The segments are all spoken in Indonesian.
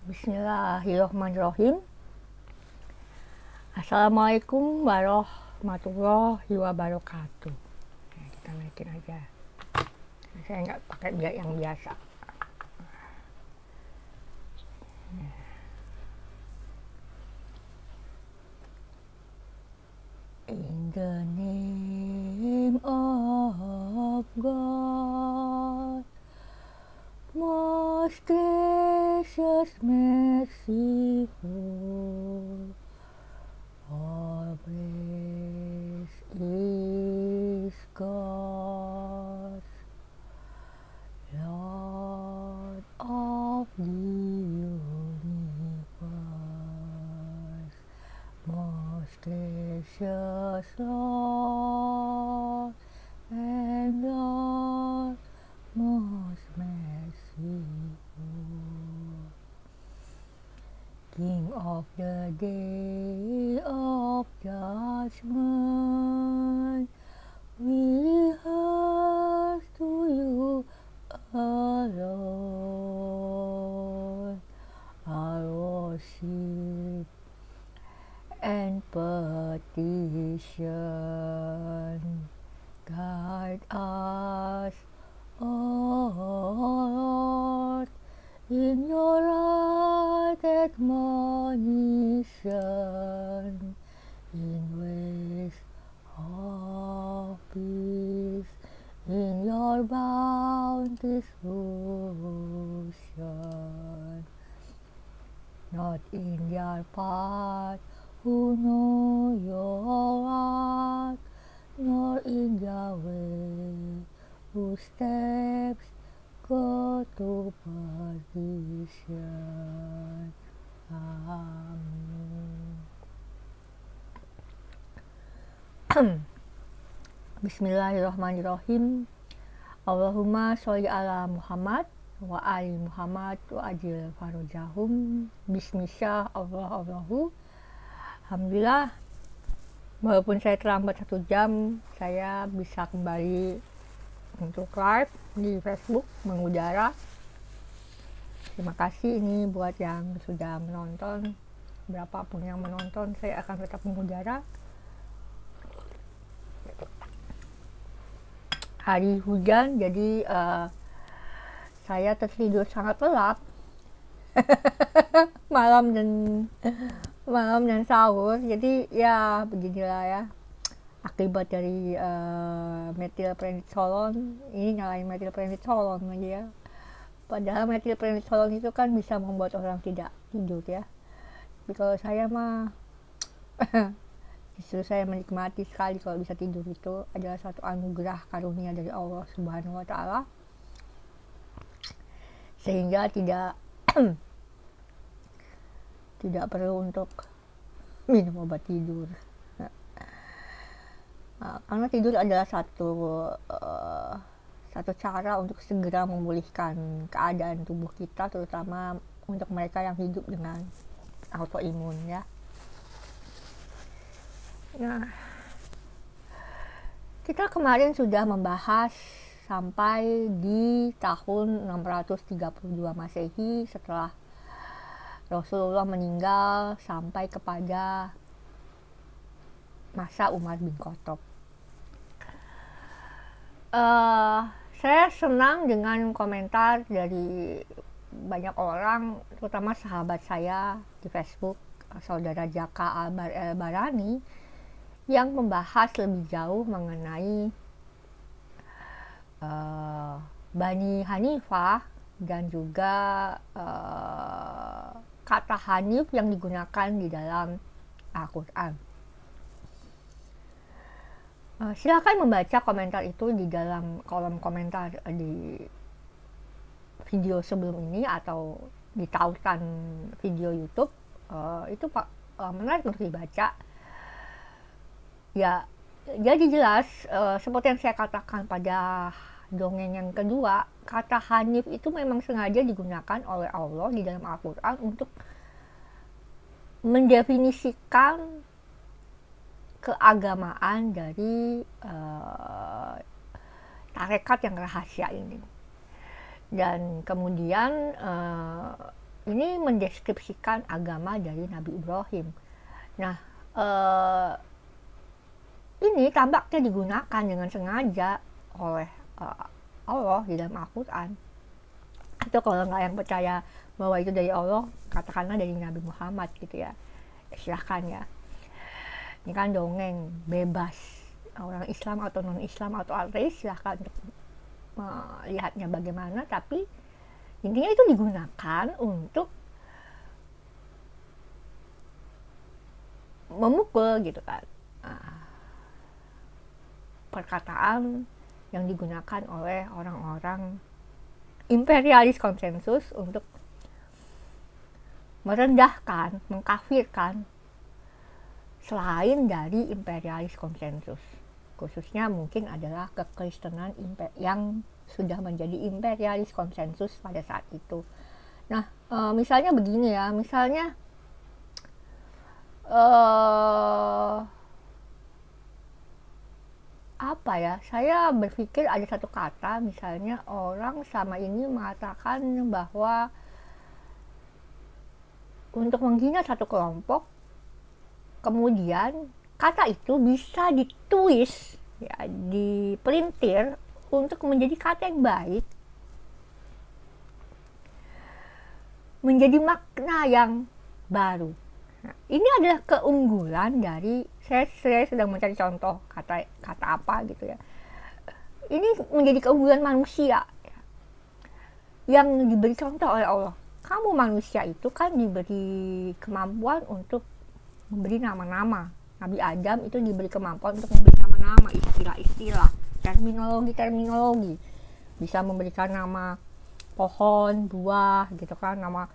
Bismillahirrahmanirrahim. Assalamualaikum warahmatullahi wabarakatuh. Nah, kita naikin aja. Saya nggak pakai biar yang biasa. In the name of God, most gracious, merciful, all praise is God, Lord of the universe, most gracious Lord and Lord, most merciful, King of the day of judgment, we rehearse to you alone our worship and petition. Guide us, O Lord, in your right admonition, in ways of peace, in your bounteous ocean, not in their path who know your heart, nor in their way whose steps go to perdition. Amin. Bismillahirrahmanirrahim. Allahumma sholli ala Muhammad wa ali Muhammad wa ajil farojahum. Bismillah Allahu. Alhamdulillah, walaupun saya terlambat 1 jam, saya bisa kembali untuk live di Facebook mengudara. Terima kasih ini buat yang sudah menonton. Berapapun yang menonton, saya akan tetap mengudara. Hari hujan, jadi saya tertidur sangat lelap. malam dan sahur, jadi ya beginilah ya, akibat dari methylprednisolone. Ini nyalain methylprednisolone lagi ya, padahal methylprednisolone itu kan bisa membuat orang tidak tidur ya. Tapi kalau saya mah justru saya menikmati sekali kalau bisa tidur. Itu adalah suatu anugerah karunia dari Allah Subhanahu wa Ta'ala, sehingga tidak perlu untuk minum obat tidur. Karena tidur adalah satu cara untuk segera memulihkan keadaan tubuh kita, terutama untuk mereka yang hidup dengan autoimun ya. Nah, kita kemarin sudah membahas sampai di tahun 632 Masehi setelah Rasulullah meninggal, sampai kepada masa Umar bin Khattab. Saya senang dengan komentar dari banyak orang, terutama sahabat saya di Facebook, saudara Jaka Al-Barani, yang membahas lebih jauh mengenai Bani Hanifah dan juga kata Hanif yang digunakan di dalam Al-Quran. Silakan membaca komentar itu di dalam kolom komentar di video sebelum ini atau di tautan video YouTube. Itu menarik untuk dibaca. Ya, jadi jelas seperti yang saya katakan pada dongeng yang kedua, kata Hanif itu memang sengaja digunakan oleh Allah di dalam Al-Quran untuk mendefinisikan keagamaan dari tarekat yang rahasia ini. Dan kemudian ini mendeskripsikan agama dari Nabi Ibrahim. Nah, ini tampaknya digunakan dengan sengaja oleh Allah di dalam Al-Quran. Atau kalau nggak yang percaya bahwa itu dari Allah, katakanlah dari Nabi Muhammad gitu ya. Silahkan ya. Ini kan dongeng, bebas. Orang Islam atau non-Islam atau ateis silahkan untuk melihatnya bagaimana, tapi intinya itu digunakan untuk memukul gitu kan. Perkataan yang digunakan oleh orang-orang imperialis konsensus untuk merendahkan, mengkafirkan selain dari imperialis konsensus. Khususnya mungkin adalah kekristenan yang sudah menjadi imperialis konsensus pada saat itu. Nah, misalnya begini ya, misalnya apa ya, saya berpikir ada satu kata, misalnya orang sama ini mengatakan bahwa untuk menghina satu kelompok, kemudian kata itu bisa ditulis, ya, dipelintir untuk menjadi kata yang baik, menjadi makna yang baru. Nah, ini adalah keunggulan dari saya sedang mencari contoh kata apa gitu ya. Ini menjadi keunggulan manusia ya, yang diberi contoh oleh Allah. Kamu manusia itu kan diberi kemampuan untuk memberi nama-nama. Nabi Adam itu diberi kemampuan untuk memberi nama-nama, istilah-istilah, terminologi. Bisa memberikan nama pohon, buah gitu kan, nama.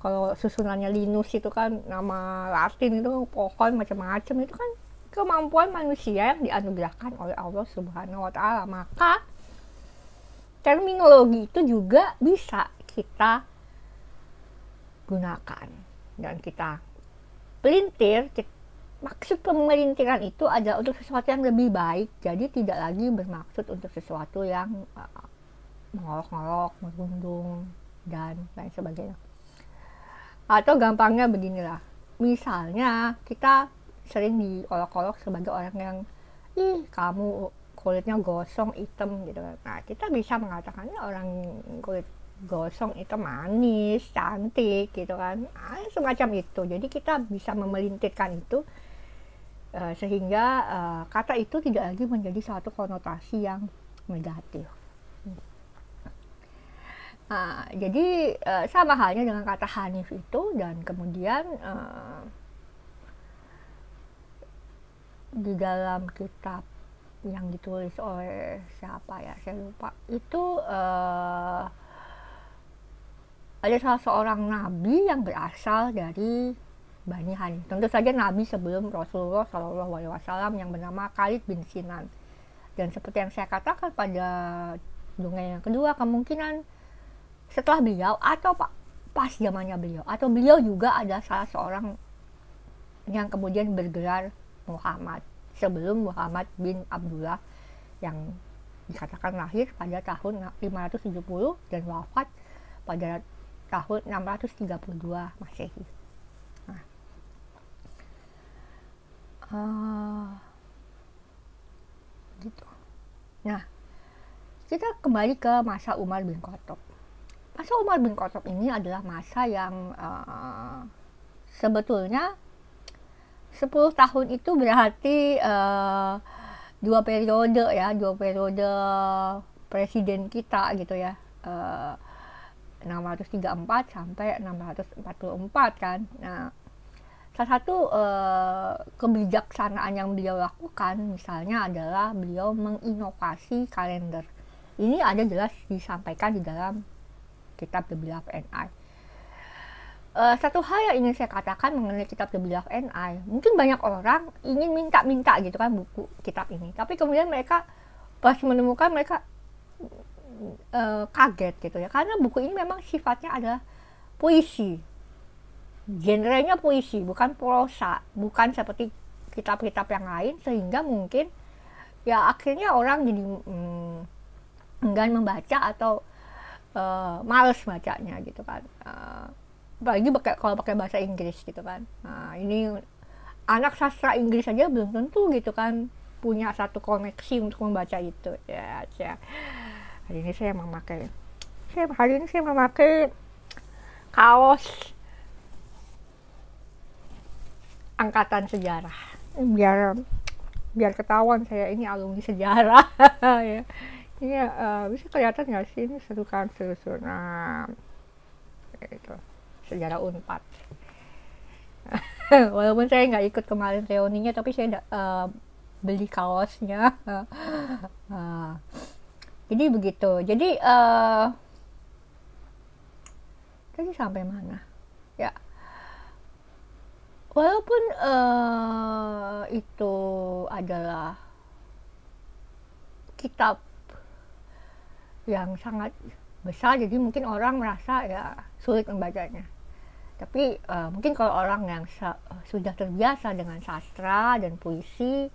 Kalau susunannya Linus itu kan nama Latin, itu pohon macam-macam, itu kan kemampuan manusia yang dianugerahkan oleh Allah Subhanahu wa Ta'ala. Maka terminologi itu juga bisa kita gunakan dan kita pelintir. Maksud pemelintiran itu adalah untuk sesuatu yang lebih baik, jadi tidak lagi bermaksud untuk sesuatu yang mengolok-olok, merundung, dan lain sebagainya. Atau gampangnya beginilah, misalnya kita sering diolok-olok sebagai orang yang, ih kamu kulitnya gosong, hitam gitu kan. Nah, kita bisa mengatakan orang kulit gosong itu manis, cantik gitu kan, semacam itu. Jadi kita bisa memelintirkan itu sehingga kata itu tidak lagi menjadi suatu konotasi yang negatif. Jadi sama halnya dengan kata Hanif itu, dan kemudian di dalam kitab yang ditulis oleh siapa ya, saya lupa, itu ada salah seorang nabi yang berasal dari Bani Hanif. Tentu saja nabi sebelum Rasulullah SAW yang bernama Khalid bin Sinan. Dan seperti yang saya katakan pada dongeng yang kedua, kemungkinan setelah beliau atau pas zamannya beliau, atau beliau juga ada salah seorang yang kemudian bergelar Muhammad sebelum Muhammad bin Abdullah yang dikatakan lahir pada tahun 570 dan wafat pada tahun 632 Masehi. Gitu. Nah, kita kembali ke masa Umar bin Khattab. Masa Umar bin Khattab ini adalah masa yang sebetulnya 10 tahun itu berarti 2 periode presiden kita gitu ya, 634 sampai 644 kan. Nah, salah satu kebijaksanaan yang beliau lakukan misalnya adalah beliau menginovasi kalender. Ini ada jelas disampaikan di dalam kitab The Beloved and I. Satu hal yang ingin saya katakan mengenai kitab The Beloved and I, mungkin banyak orang ingin minta gitu kan buku kitab ini, tapi kemudian mereka pas menemukan mereka kaget gitu ya, karena buku ini memang sifatnya adalah puisi, genrenya puisi, bukan prosa, bukan seperti kitab-kitab yang lain, sehingga mungkin ya akhirnya orang jadi enggan membaca atau males bacanya gitu kan. apalagi kalau pakai bahasa Inggris gitu kan. Nah, ini anak sastra Inggris aja belum tentu gitu kan punya satu koneksi untuk membaca itu. Ya. Hari ini saya memakai kaos angkatan sejarah biar ketahuan saya ini alumni sejarah. Ya. Ini bisa kelihatan nggak sih, ini seru kan, seru. Nah, itu sejarah Unpad. Walaupun saya nggak ikut kemarin reuninya, tapi saya beli kaosnya. Jadi begitu. Jadi tadi sampai mana? Ya. Walaupun itu adalah kitab yang sangat besar, jadi mungkin orang merasa ya sulit membacanya. Tapi mungkin kalau orang yang sudah terbiasa dengan sastra dan puisi,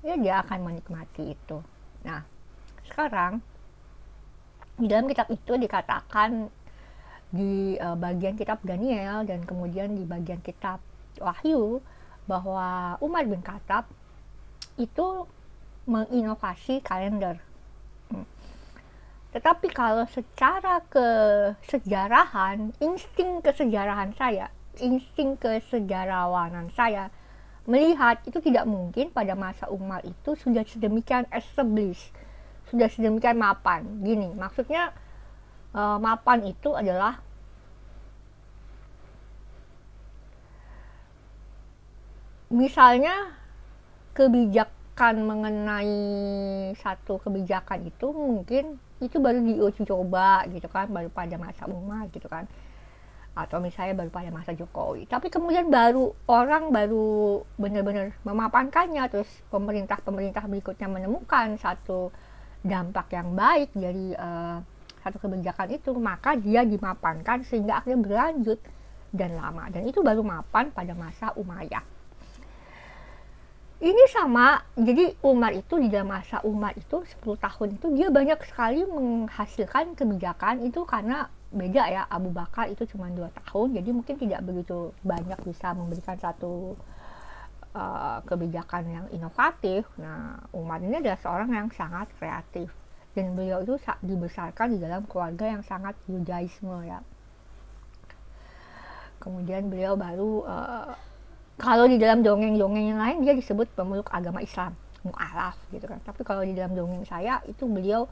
ya dia akan menikmati itu. Nah, sekarang di dalam kitab itu dikatakan di bagian kitab Daniel dan kemudian di bagian kitab Wahyu bahwa Umar bin Khattab itu menginovasi kalender. Tetapi kalau secara kesejarahan, insting kesejarawanan saya melihat itu tidak mungkin pada masa Umar itu sudah sedemikian established, sudah sedemikian mapan. Gini, maksudnya mapan itu adalah misalnya kebijakan mengenai satu kebijakan itu mungkin itu baru diuji coba gitu kan, baru pada masa Umar gitu kan, atau misalnya baru pada masa Jokowi, tapi kemudian orang baru benar-benar memapankannya, terus pemerintah berikutnya menemukan satu dampak yang baik dari satu kebijakan itu, maka dia dimapankan sehingga akhirnya berlanjut dan lama, dan itu baru mapan pada masa Umayyah. Ini sama, jadi Umar itu di dalam masa Umar itu 10 tahun itu dia banyak sekali menghasilkan kebijakan itu, karena beda ya, Abu Bakar itu cuma 2 tahun, jadi mungkin tidak begitu banyak bisa memberikan satu kebijakan yang inovatif. Nah, Umar ini adalah seorang yang sangat kreatif, dan beliau itu dibesarkan di dalam keluarga yang sangat Yudaisme ya. Kemudian beliau baru kalau di dalam dongeng-dongeng yang lain dia disebut pemeluk agama Islam, mu'alaf gitu kan. Tapi kalau di dalam dongeng saya itu beliau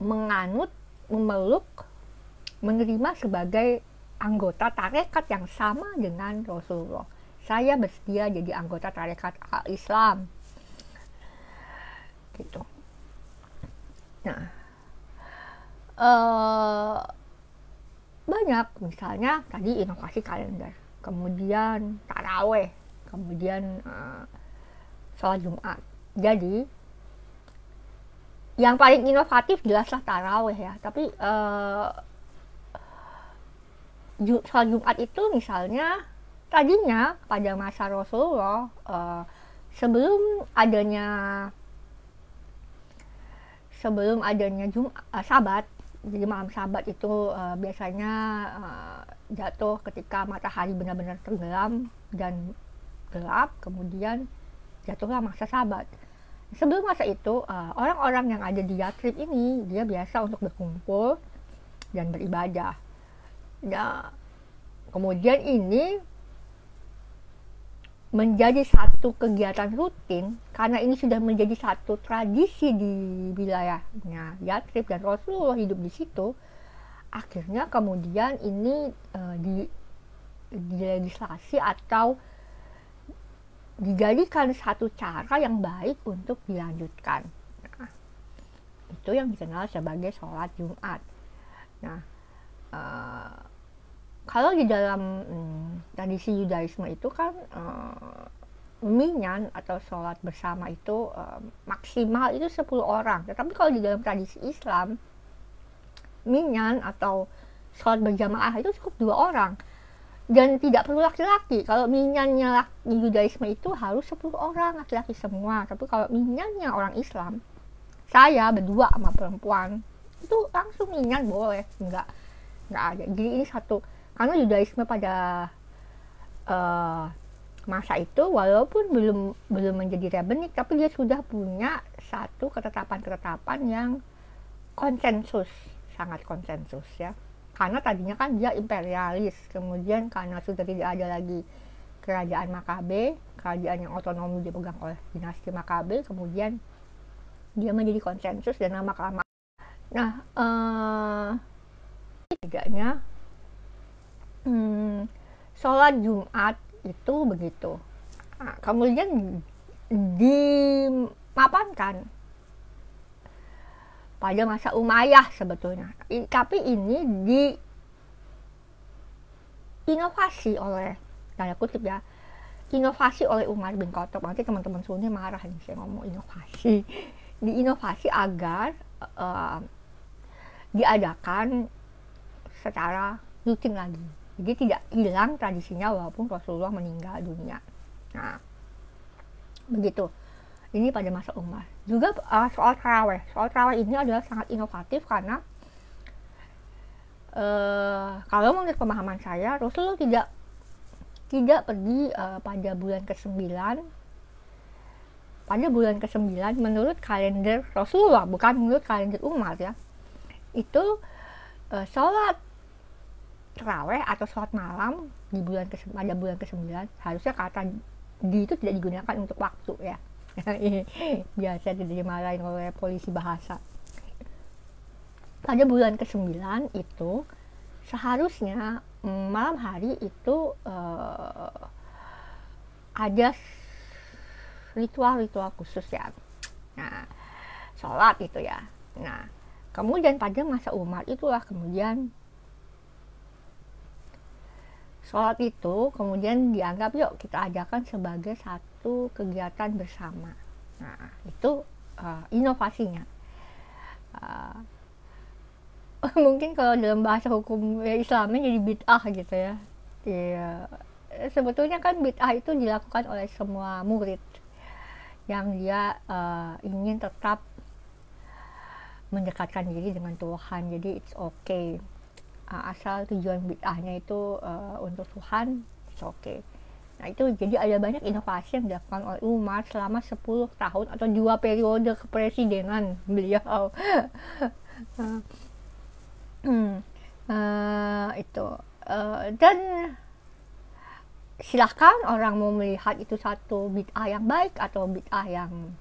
memeluk, menerima sebagai anggota tarekat yang sama dengan Rasulullah. Saya bersedia jadi anggota tarekat Al-Islam. Gitu. Nah, banyak, misalnya tadi inovasi kalender, kemudian taraweh, kemudian sholat Jumat. Jadi yang paling inovatif jelaslah taraweh ya, tapi sholat Jumat itu misalnya tadinya pada masa Rasulullah sebelum adanya Sabat. Jadi malam Sabat itu biasanya jatuh ketika matahari benar-benar tenggelam dan gelap, kemudian jatuhlah masa Sabat. Sebelum masa itu, orang-orang yang ada di Yatrib ini dia biasa untuk berkumpul dan beribadah. Nah, kemudian ini menjadi satu kegiatan rutin karena ini sudah menjadi satu tradisi di wilayahnya Yatrib dan Rasulullah hidup di situ. Akhirnya kemudian ini dilegislasi atau dijadikan satu cara yang baik untuk dilanjutkan. Nah, itu yang dikenal sebagai sholat Jumat. Nah, kalau di dalam tradisi Yudaisme itu kan minyan atau sholat bersama itu maksimal itu 10 orang. Tetapi kalau di dalam tradisi Islam, minyan atau sholat berjamaah itu cukup 2 orang. Dan tidak perlu laki-laki. Kalau minyannya Yudaisme itu harus 10 orang, laki-laki semua. Tapi kalau minyannya orang Islam, saya berdua sama perempuan, itu langsung minyan boleh. Enggak nggak ada. Jadi ini satu, karena Yudaisme pada masa itu walaupun belum menjadi rabbinik, tapi dia sudah punya satu ketetapan-ketetapan yang konsensus, sangat konsensus ya. Karena tadinya kan dia imperialis, kemudian karena sudah tidak ada lagi kerajaan Makabe, kerajaan yang otonomi dipegang oleh dinasti Makabe, kemudian dia menjadi konsensus dan lama-kelamaan. Nah, tidaknya sholat Jumat itu begitu. Nah, kemudian dimapankan pada masa Umayyah sebetulnya. Tapi ini diinovasi oleh, tanda kutip ya, inovasi oleh Umar bin Khattab. Nanti teman-teman Sunni marah nih saya ngomong inovasi. Diinovasi agar diadakan secara rutin lagi. Jadi tidak hilang tradisinya walaupun Rasulullah meninggal dunia. Nah, begitu. Ini pada masa Umar. Juga soal taraweh. Soal taraweh ini adalah sangat inovatif karena kalau menurut pemahaman saya, Rasulullah tidak pergi pada bulan ke-9. Pada bulan ke-9 menurut kalender Rasulullah, bukan menurut kalender Umar ya. Itu sholat taraweh atau sholat malam di pada bulan ke-9, harusnya kata di itu tidak digunakan untuk waktu ya. Biasa tidak dimarahin oleh polisi bahasa. Pada bulan ke-9 itu seharusnya malam hari itu ada ritual-ritual khusus ya. Nah, sholat itu ya. Nah, kemudian pada masa Umar itulah kemudian sholat itu kemudian dianggap yuk kita adakan sebagai satu kegiatan bersama. Nah, itu inovasinya. Mungkin kalau dalam bahasa hukum Islamnya jadi bid'ah gitu ya. Sebetulnya kan bid'ah itu dilakukan oleh semua murid yang dia ingin tetap mendekatkan diri dengan Tuhan. Jadi it's okay. Asal tujuan bid'ahnya itu untuk Tuhan, it's okay. Nah itu jadi ada banyak inovasi yang dilakukan oleh Umar selama 10 tahun atau 2 periode kepresidenan beliau. Itu dan silahkan orang mau melihat itu satu bid'ah yang baik atau bid'ah yang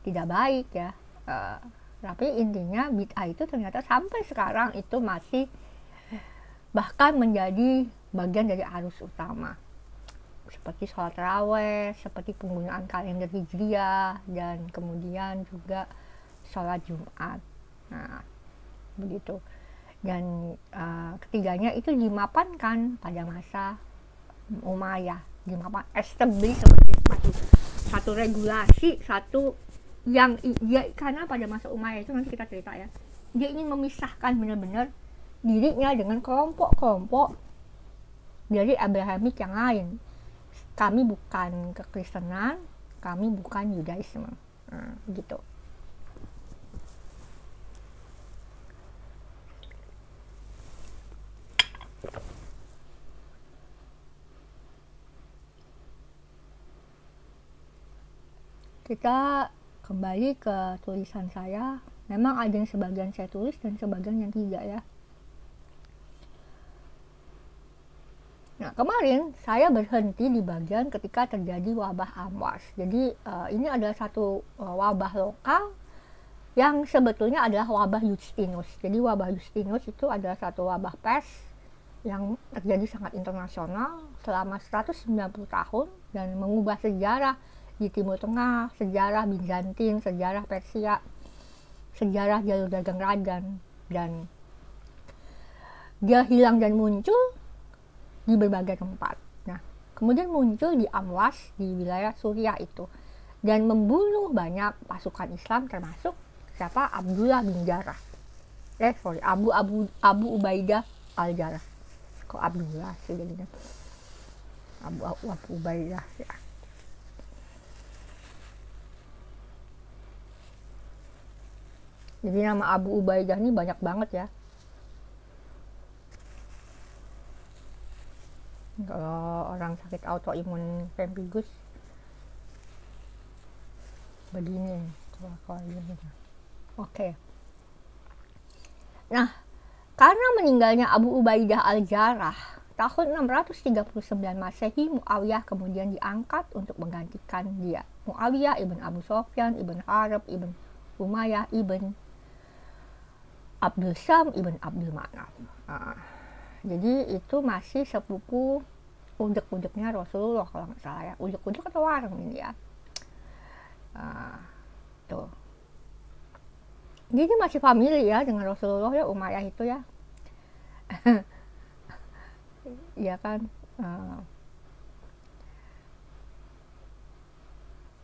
tidak baik ya. Tapi intinya bid'ah itu ternyata sampai sekarang itu masih bahkan menjadi bagian dari arus utama, seperti sholat taraweh, seperti penggunaan kalender hijriah, dan kemudian juga sholat Jumat. Nah, begitu. Dan ketiganya itu dimapankan pada masa Umayyah, establish seperti satu regulasi, satu yang dia, karena pada masa Umayyah itu nanti kita cerita ya, dia ingin memisahkan benar-benar dirinya dengan kelompok-kelompok dari Abrahamik yang lain. Kami bukan kekristenan, kami bukan Yudaisme, gitu. Kita kembali ke tulisan saya. Memang ada yang sebagian saya tulis dan sebagian yang tidak ya. Nah, kemarin saya berhenti di bagian ketika terjadi wabah Amwas. Jadi ini adalah satu wabah lokal yang sebetulnya adalah wabah Justinus. Jadi wabah Justinus itu adalah satu wabah pes yang terjadi sangat internasional selama 190 tahun dan mengubah sejarah di Timur Tengah, sejarah Bizantin, sejarah Persia, sejarah jalur dagang Radan, dan dia hilang dan muncul di berbagai tempat. Nah, kemudian muncul di Amwas di wilayah Suriah itu dan membunuh banyak pasukan Islam termasuk siapa? Abdullah bin Jarrah. Abu Ubaidah al-Jarrah. Kok Abdullah sih jadinya? Abu Ubaidah ya. Jadi nama Abu Ubaidah ini banyak banget ya. Kalau orang sakit autoimun pemphigus begini kalau gini. Oke. Nah, karena meninggalnya Abu Ubaidah al-Jarrah tahun 639 Masehi, Muawiyah kemudian diangkat untuk menggantikan dia. Muawiyah ibn Abu Sufyan ibn Harb ibn Umayyah ibn Abdul Syam ibn Abdul Manaf. Jadi itu masih sepupu udek-udeknya Rasulullah kalau nggak salah ya. Udek-udek atau wareng ini ya. Tuh. Jadi masih familiar ya dengan Rasulullah ya, Umayyah itu ya. Ya kan.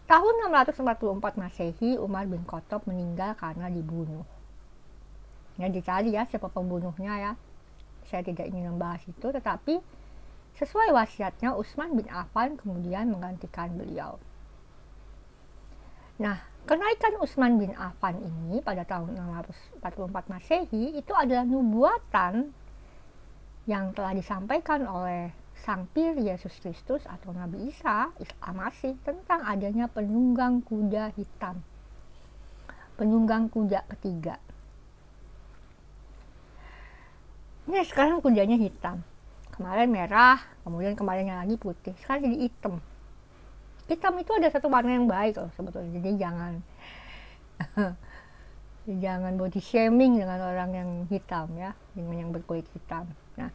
Tahun 644 Masehi, Umar bin Khattab meninggal karena dibunuh. Ya dicari ya siapa pembunuhnya ya. Saya tidak ingin membahas itu, tetapi sesuai wasiatnya Utsman bin Affan kemudian menggantikan beliau. Nah, kenaikan Utsman bin Affan ini pada tahun 644 Masehi itu adalah nubuatan yang telah disampaikan oleh Sang Pir Yesus Kristus atau Nabi Isa Al-Masih tentang adanya penunggang kuda hitam. Penunggang kuda ketiga. Ini sekarang kudanya hitam. Kemarin merah, kemudian kemarinnya lagi putih. Sekarang jadi hitam. Hitam itu ada satu warna yang baik loh sebetulnya. Jadi jangan body shaming dengan orang yang hitam ya, dengan yang berkulit hitam. Nah,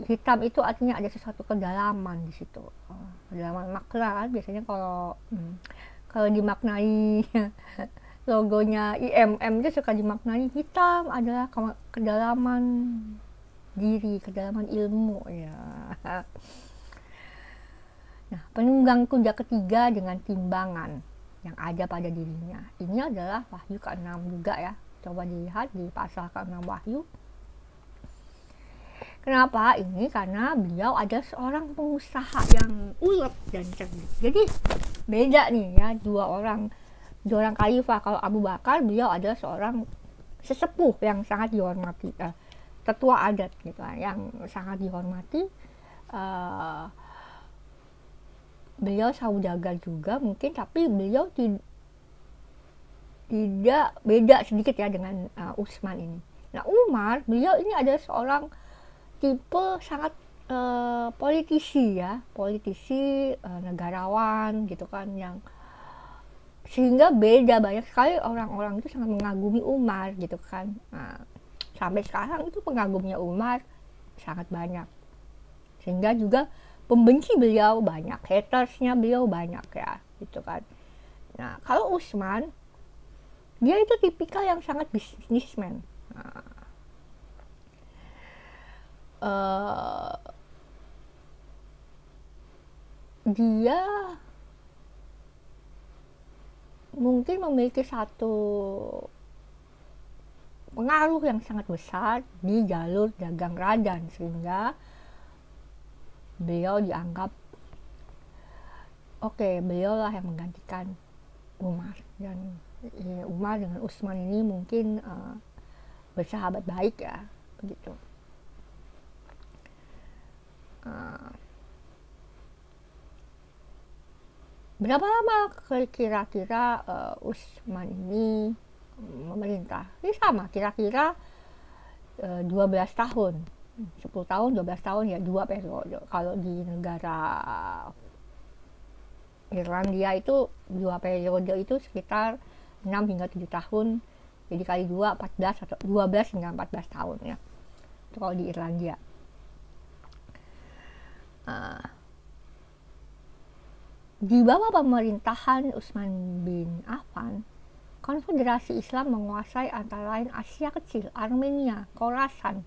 hitam itu artinya ada sesuatu kedalaman di situ. Kedalaman makna kan biasanya kalau dimaknai logonya IMM itu suka dimaknai hitam adalah kedalaman diri, kedalaman ilmu ya. Nah, penunggang kuda ketiga dengan timbangan yang ada pada dirinya. Ini adalah Wahyu ke-6 juga ya. Coba dilihat di pasal ke-6 Wahyu. Kenapa ini? Karena beliau ada seorang pengusaha yang ulet dan cerdik. Jadi beda nih ya, dua orang khalifah. Kalau Abu Bakar, beliau adalah seorang sesepuh yang sangat dihormati, tetua adat gitu, yang sangat dihormati. Beliau saudagar juga mungkin, tapi beliau tidak beda sedikit ya dengan Utsman ini. Nah, Umar, beliau ini adalah seorang tipe sangat politisi ya, negarawan gitu kan, yang sehingga beda, banyak sekali orang-orang itu sangat mengagumi Umar gitu kan. Nah, sampai sekarang itu pengagumnya Umar sangat banyak, sehingga juga pembenci beliau banyak, hatersnya beliau banyak ya gitu kan. Nah, kalau Utsman dia itu tipikal yang sangat businessman. Dia mungkin memiliki satu pengaruh yang sangat besar di jalur dagang radan, sehingga beliau dianggap beliau lah yang menggantikan Umar. Dan ya, Umar dengan Utsman ini mungkin bersahabat baik ya, begitu. Berapa lama kira-kira Utsman ini memerintah? Ini sama, kira-kira 12 tahun. 10 tahun, 12 tahun ya, 2 periode. Kalau di negara Irlandia itu 2 periode itu sekitar 6 hingga 7 tahun. Jadi kali 2, 14 atau 12 hingga 14 tahun ya. Itu kalau di Irlandia. Di bawah pemerintahan Utsman bin Affan, Konfederasi Islam menguasai antara lain Asia Kecil, Armenia, Khorasan,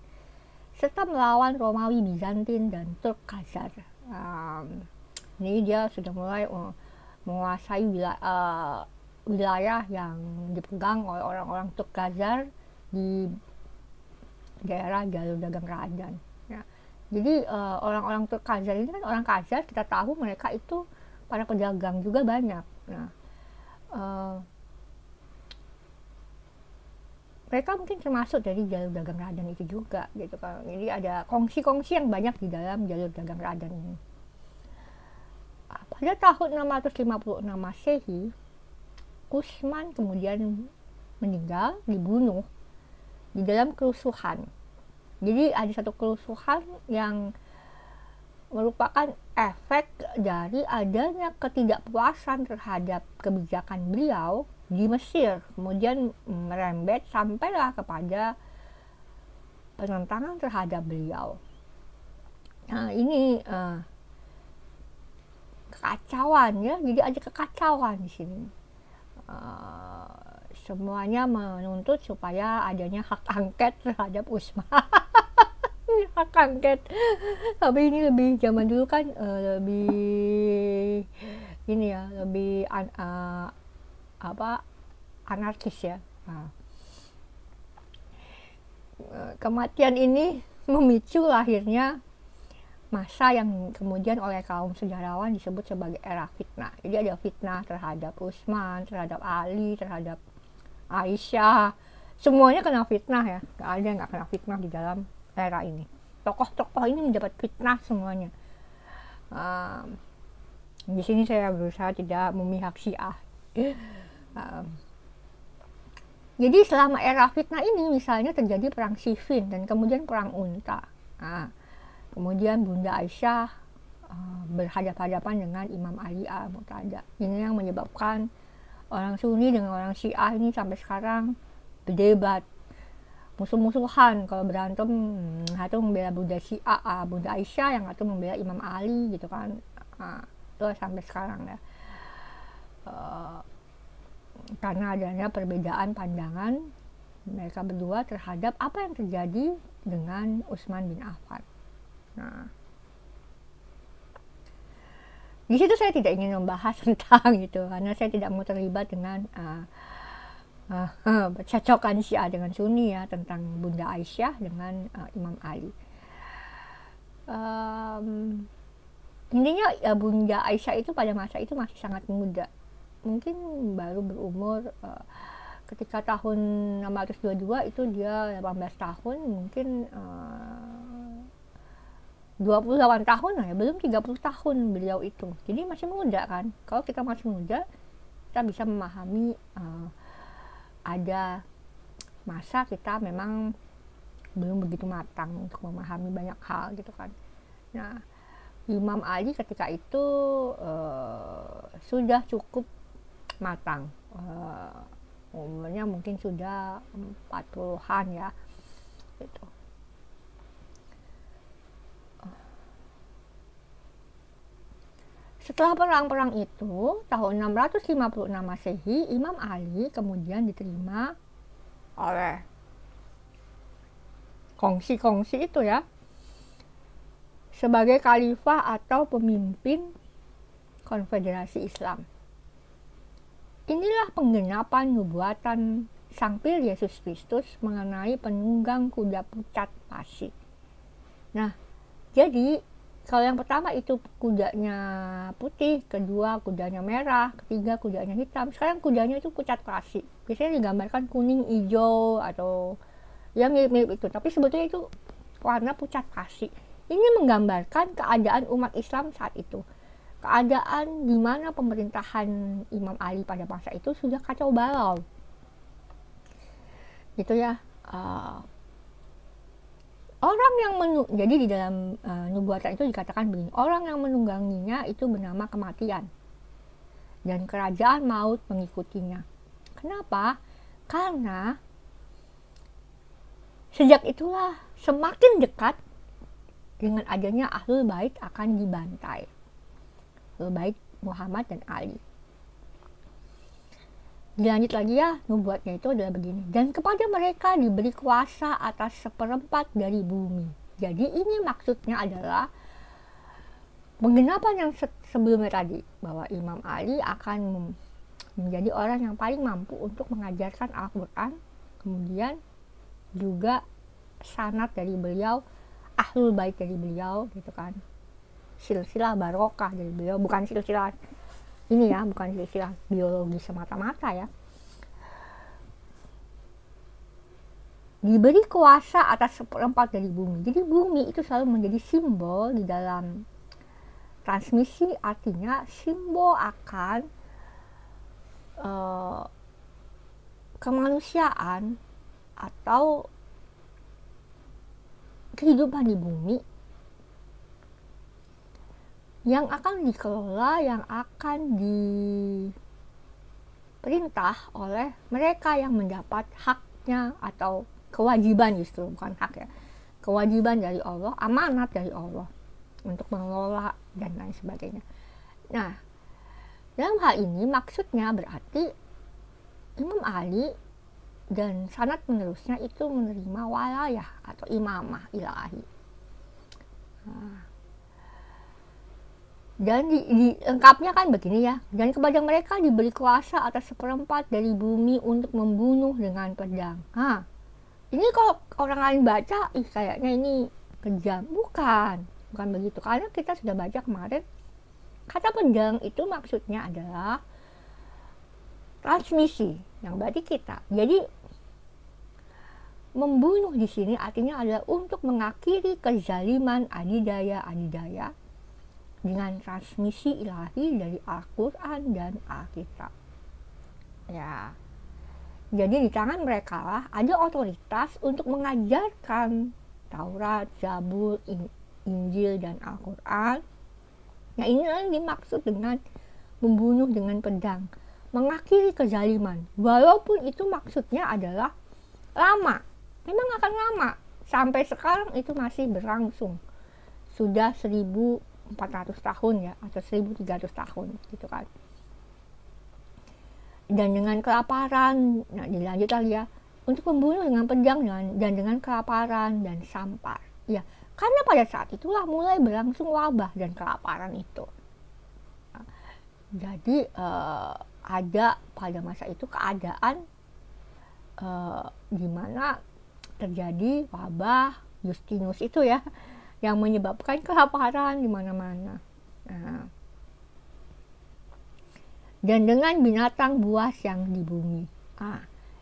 serta melawan Romawi, Bizantin, dan Turk Khazar. Ini dia sudah mulai menguasai wilayah yang dipegang oleh orang-orang Turk Khazar di daerah jalur dagang radan. Ya. Jadi orang-orang Turk Khazar ini kan, orang Khazar kita tahu mereka itu para pedagang juga banyak. Nah, mereka mungkin termasuk dari jalur dagang Radan itu juga gitu kan. Jadi ada kongsi-kongsi yang banyak di dalam jalur dagang Radan ini. Pada tahun 656 Masehi, Utsman kemudian meninggal, dibunuh di dalam kerusuhan. Jadi ada satu kerusuhan yang merupakan efek dari adanya ketidakpuasan terhadap kebijakan beliau di Mesir, kemudian merembet sampailah kepada penentangan terhadap beliau. Nah ini kekacauan ya, jadi ada kekacauan di sini. Semuanya menuntut supaya adanya hak angket terhadap Utsman. Hak angket, tapi ini lebih zaman dulu kan, lebih ini ya, lebih anarkis ya. Kematian ini memicu lahirnya masa yang kemudian oleh kaum sejarawan disebut sebagai era fitnah. Jadi ada fitnah terhadap Utsman, terhadap Ali, terhadap Aisyah, semuanya kena fitnah ya. Gak ada yang gak kena fitnah di dalam era ini. Tokoh-tokoh ini mendapat fitnah semuanya. Di sini saya berusaha tidak memihak Syiah. Jadi selama era fitnah ini misalnya terjadi perang Siffin dan kemudian perang Unta. Kemudian Bunda Aisyah berhadapan-hadapan dengan Imam Ali al-Mu'tada. Ini yang menyebabkan orang Sunni dengan orang Syiah ini sampai sekarang berdebat, musuh-musuhan. Kalau berantem, satu membela Bunda Syiah, Bunda Aisyah, yang satu membela Imam Ali gitu kan. Itu sampai sekarang ya. Karena adanya perbedaan pandangan mereka berdua terhadap apa yang terjadi dengan Utsman bin Affan. Nah, di situ saya tidak ingin membahas tentang itu karena saya tidak mau terlibat dengan percekcokan Syiah dengan Sunni ya, tentang Bunda Aisyah dengan Imam Ali. Intinya Bunda Aisyah itu pada masa itu masih sangat muda, mungkin baru berumur ketika tahun 622 itu dia 18 tahun, mungkin 28 tahun lah ya, belum 30 tahun beliau itu. Jadi masih muda kan. Kalau kita masih muda, kita bisa memahami ada masa kita memang belum begitu matang untuk memahami banyak hal gitu kan. Nah, Imam Ali ketika itu sudah cukup matang, umurnya mungkin sudah 40-an ya gitu. Setelah perang-perang itu, tahun 656 Masehi, Imam Ali kemudian diterima oleh kongsi-kongsi itu ya, sebagai khalifah atau pemimpin konfederasi Islam. Inilah penggenapan nubuatan Sang Pir Yesus Kristus mengenai penunggang kuda pucat pasi. Nah, jadi kalau yang pertama itu kudanya putih, kedua kudanya merah, ketiga kudanya hitam. Sekarang kudanya itu pucat pasi. Biasanya digambarkan kuning, hijau, atau ya mirip-mirip itu. Tapi sebetulnya itu warna pucat pasi. Ini menggambarkan keadaan umat Islam saat itu. Keadaan di mana pemerintahan Imam Ali pada masa itu sudah kacau balau. Gitu ya. Orang yang jadi di dalam nubuatan itu dikatakan begini, orang yang menungganginya itu bernama kematian dan kerajaan maut mengikutinya. Kenapa? Karena sejak itulah semakin dekat dengan adanya Ahlul Bait akan dibantai. Ahlul Bait Muhammad dan Ali. Dilanjut lagi ya, nubuatnya itu adalah begini. Dan kepada mereka diberi kuasa atas 1/4 dari bumi. Jadi ini maksudnya adalah penggenapan yang sebelumnya tadi, bahwa Imam Ali akan menjadi orang yang paling mampu untuk mengajarkan Al-Quran. Kemudian juga sanad dari beliau, Ahlul Bait dari beliau gitu kan. Silsilah barokah dari beliau, bukan silsilah ini ya, bukan silsilah biologi semata-mata ya. diberi kuasa atas 1/4 dari bumi. Jadi bumi itu selalu menjadi simbol di dalam transmisi, artinya simbol akan kemanusiaan atau kehidupan di bumi yang akan dikelola, yang akan diperintah oleh mereka yang mendapat haknya atau kewajiban, justru bukan hak ya, kewajiban dari Allah, amanat dari Allah untuk mengelola dan lain sebagainya. Nah, dalam hal ini maksudnya berarti Imam Ali dan sanad penerusnya itu menerima walayah atau imamah ilahi. Dan lengkapnya kan begini ya, dan kepada mereka diberi kuasa atas 1/4 dari bumi untuk membunuh dengan pedang. Ini kalau orang lain baca, kayaknya ini kejam. Bukan begitu, karena kita sudah baca kemarin, kata pedang itu maksudnya adalah transmisi, yang berarti kita. Jadi membunuh di sini artinya adalah untuk mengakhiri kezaliman adidaya dengan transmisi ilahi dari Al-Quran dan Alkitab. Ya, jadi di tangan mereka lah ada otoritas untuk mengajarkan Taurat, Zabur, Injil, dan Al-Quran. Nah, ini yang dimaksud dengan membunuh dengan pedang, mengakhiri kezaliman. Walaupun itu maksudnya adalah lama, memang akan lama. Sampai sekarang itu masih berlangsung. Sudah 1400 tahun ya, atau 1300 tahun gitu kan. Dan dengan kelaparan, nah dilanjut lagi ya, untuk membunuh dengan pedang dan dengan kelaparan dan sampar. Ya, karena pada saat itulah mulai berlangsung wabah dan kelaparan itu. Nah, jadi ada pada masa itu keadaan di mana terjadi wabah Justinus itu ya, yang menyebabkan kelaparan di mana-mana. Nah, dan dengan binatang buas yang di bumi.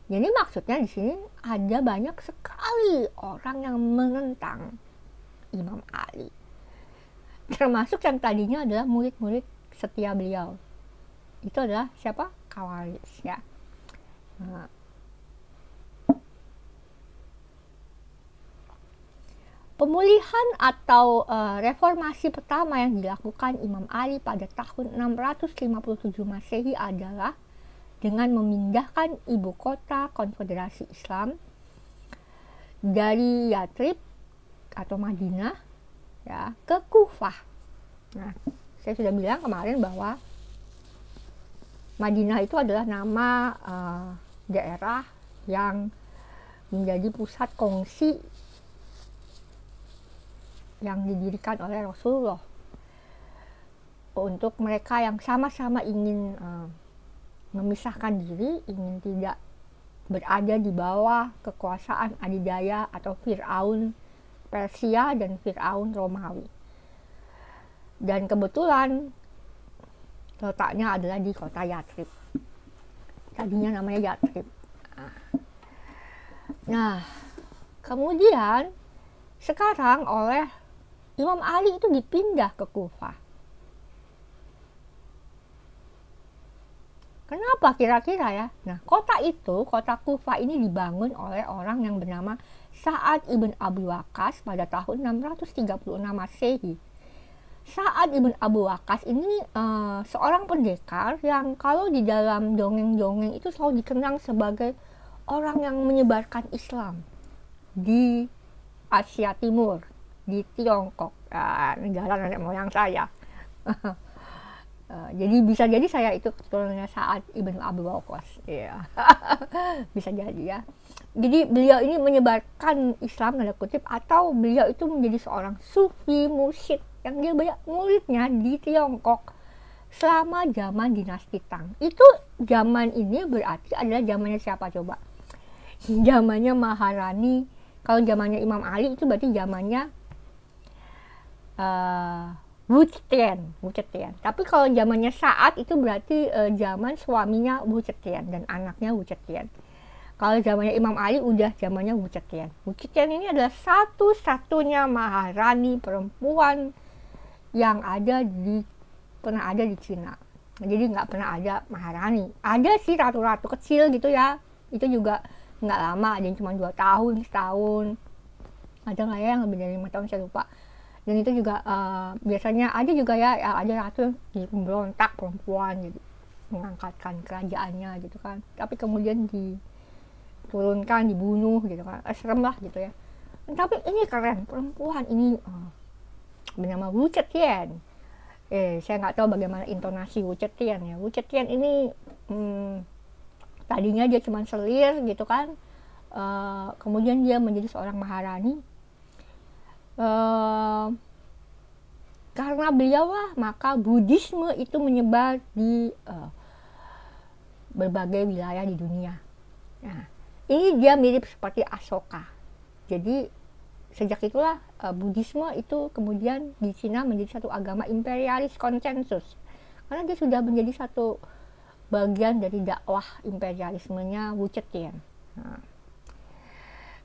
Jadi maksudnya di sini ada banyak sekali orang yang menentang Imam Ali, termasuk yang tadinya adalah murid-murid setia beliau. Itu adalah siapa? Khawarij ya. Pemulihan atau reformasi pertama yang dilakukan Imam Ali pada tahun 657 Masehi adalah dengan memindahkan ibu kota Konfederasi Islam dari Yathrib atau Madinah ya ke Kufah. Nah, saya sudah bilang kemarin bahwa Madinah itu adalah nama daerah yang menjadi pusat kongsi yang didirikan oleh Rasulullah untuk mereka yang sama-sama ingin memisahkan diri, ingin tidak berada di bawah kekuasaan adidaya atau Fir'aun Persia dan Fir'aun Romawi. Dan kebetulan letaknya adalah di kota Yathrib. Tadinya namanya Yathrib. Nah, kemudian sekarang oleh Imam Ali itu dipindah ke Kufah. Kenapa kira-kira ya? Nah, kota Kufah ini dibangun oleh orang yang bernama Sa'ad ibn Abi Waqqas pada tahun 636 Masehi. Sa'ad ibn Abi Waqqas ini seorang pendekar yang kalau di dalam dongeng-dongeng itu selalu dikenang sebagai orang yang menyebarkan Islam di Asia Timur, di Tiongkok, negara nenek moyang saya. Jadi bisa jadi saya itu keturunannya Sa'ad ibn Abi Waqqas, ya. Bisa jadi ya. Jadi beliau ini menyebarkan Islam tanda kutip, atau beliau itu menjadi seorang sufi mursyid yang dia banyak muridnya di Tiongkok selama zaman dinasti Tang. Itu zaman ini berarti adalah zamannya siapa coba? Zamannya Maharani. Kalau zamannya Imam Ali itu berarti zamannya Wu Zetian. Tapi kalau zamannya Sa'ad itu berarti zaman suaminya Wu Zetian dan anaknya Wu Zetian. Kalau zamannya Imam Ali udah zamannya Wu Zetian. Wu Zetian ini adalah satu-satunya maharani perempuan yang pernah ada di Cina. Jadi nggak pernah ada maharani. Ada sih ratu-ratu kecil gitu ya. Itu juga nggak lama, ada yang cuma 2 tahun, setahun. Ada nggak ya yang lebih dari 5 tahun, saya lupa. Dan itu juga biasanya ada juga ya, ada ratu yang berontak perempuan gitu, mengangkatkan kerajaannya gitu kan. Tapi kemudian diturunkan, dibunuh gitu kan. Serem lah gitu ya. Tapi ini keren, perempuan ini bernama Wu Zetian. Saya nggak tahu bagaimana intonasi Wu Zetian ya. Wu Zetian ini tadinya dia cuma selir gitu kan. Kemudian dia menjadi seorang maharani. Karena beliau lah, maka Buddhisme itu menyebar di berbagai wilayah di dunia. Nah, ini dia mirip seperti Asoka. Jadi sejak itulah Buddhisme itu kemudian di Cina menjadi satu agama imperialis konsensus. Karena dia sudah menjadi satu bagian dari dakwah imperialismenya Wu Zetian. Nah,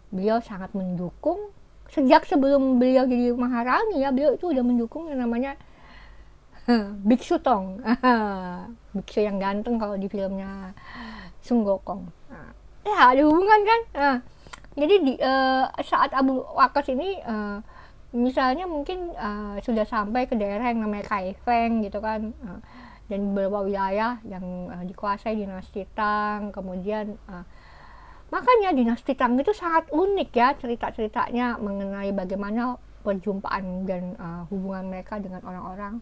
beliau sangat mendukung. Sejak sebelum beliau jadi maharani ya, beliau itu udah mendukung yang namanya Biksu Tong. Biksu yang ganteng kalau di filmnya Sun Gokong. Ya ada hubungan kan. Jadi saat Abu Waqqas ini misalnya mungkin sudah sampai ke daerah yang namanya Kaifeng gitu kan, dan beberapa wilayah yang dikuasai dinasti Tang. Kemudian makanya dinasti Tang itu sangat unik ya cerita-ceritanya mengenai bagaimana perjumpaan dan hubungan mereka dengan orang-orang